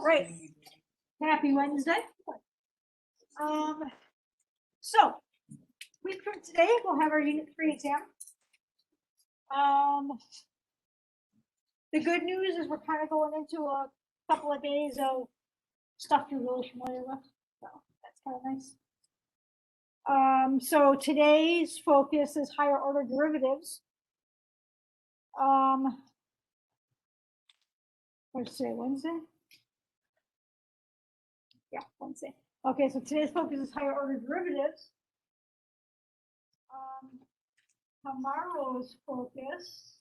All right. Happy Wednesday. So week from today, we'll have our Unit 3 exam. The good news is we're kind of going into a couple of days of stuff you're really familiar with. So that's kind of nice. So today's focus is higher order derivatives. What's today, Wednesday? Yeah, Wednesday. Okay, so today's focus is higher order derivatives. Tomorrow's focus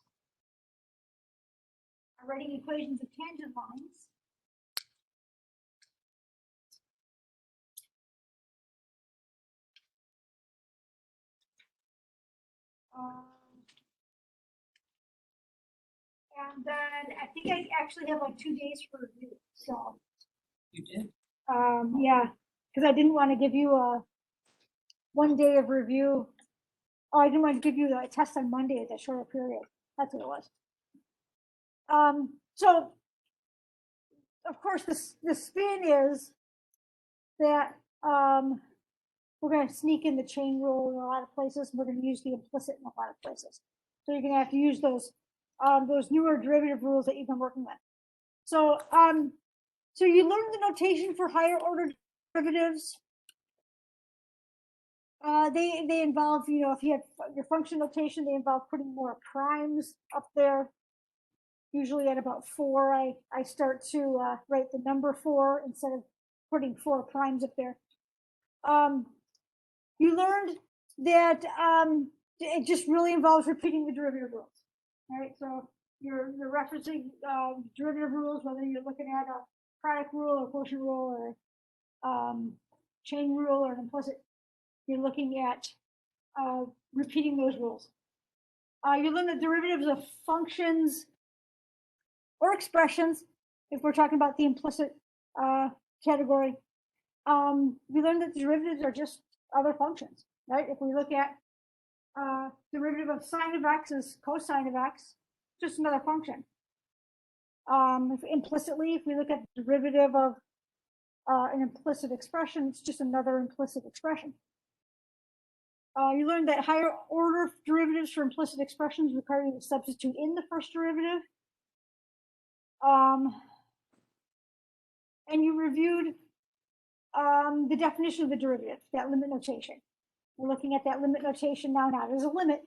are writing equations of tangent lines. And then I think I actually have like 2 days for review. So you did? Yeah, because I didn't want to give you a 1 day of review. Oh, I didn't want to give you the test on Monday at that shorter period. That's what it was. So of course the spin is that we're going to sneak in the chain rule in a lot of places. We're going to use the implicit in a lot of places. So you're going to have to use those newer derivative rules that you've been working with. So so you learned the notation for higher order derivatives. They involve, you know, if you have your function notation, they involve putting more primes up there. Usually at about 4, I start to write the number 4 instead of putting 4 primes up there. You learned that it just really involves repeating the derivative rules. All right, so you're referencing derivative rules, whether you're looking at a product rule or quotient rule or chain rule or an implicit. You're looking at repeating those rules. You learn the derivatives of functions or expressions, if we're talking about the implicit category. We learned that the derivatives are just other functions, right? If we look at derivative of sine of x is cosine of x, just another function. Implicitly, if we look at the derivative of an implicit expression, it's just another implicit expression. You learned that higher order derivatives for implicit expressions require you to substitute in the first derivative. And you reviewed the definition of the derivative, that limit notation. We're looking at that limit notation now, not as a limit,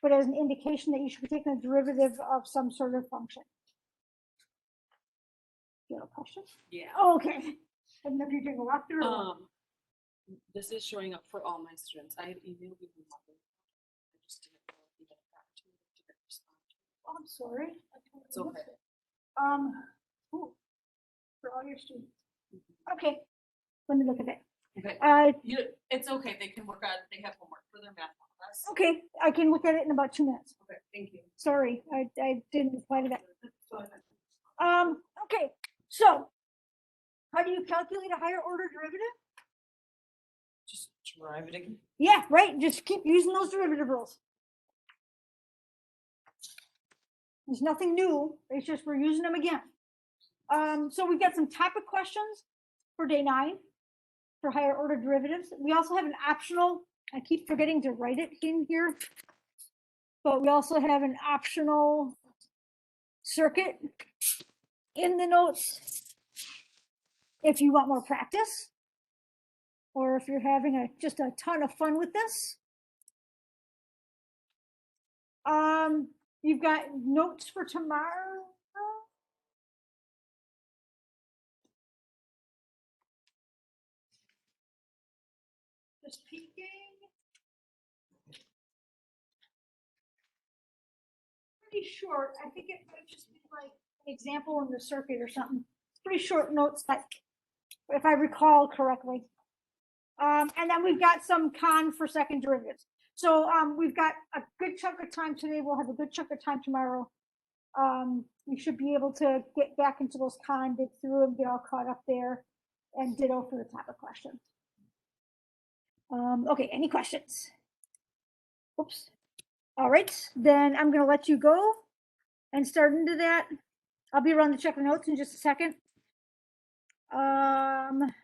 but as an indication that you should be taking a derivative of some sort of function. Do you have a question? Yeah. Oh, okay. I don't know if you're doing a walkthrough. This is showing up for all my students. I had emailed you. I just didn't know if you got back to me. Didn't respond to me. Oh, I'm sorry. It's okay. Ooh, for all your students. Okay, let me look at it. Okay. It's okay. They can work on. They have homework for their math class. Okay, I can look at it in about 2 minutes. Okay, thank you. Sorry, I didn't reply to that. Okay, so how do you calculate a higher order derivative? Just derive it again. Yeah, right. Just keep using those derivative rules. There's nothing new. It's just we're using them again. So we've got some topic questions for day 9 for higher order derivatives. We also have an optional, I keep forgetting to write it in here, but we also have an optional circuit in the notes if you want more practice, or if you're having just a ton of fun with this. You've got notes for tomorrow. Just peeking. Pretty short. I think it might just be like an example in the circuit or something. Pretty short notes, that, if I recall correctly. And then we've got some con for second derivatives. So we've got a good chunk of time today. We'll have a good chunk of time tomorrow. We should be able to get back into those con, dig through them, get all caught up there, and ditto for the topic questions. Okay, any questions? Oops. All right, then I'm going to let you go and start into that. I'll be around to check the notes in just a second. Um,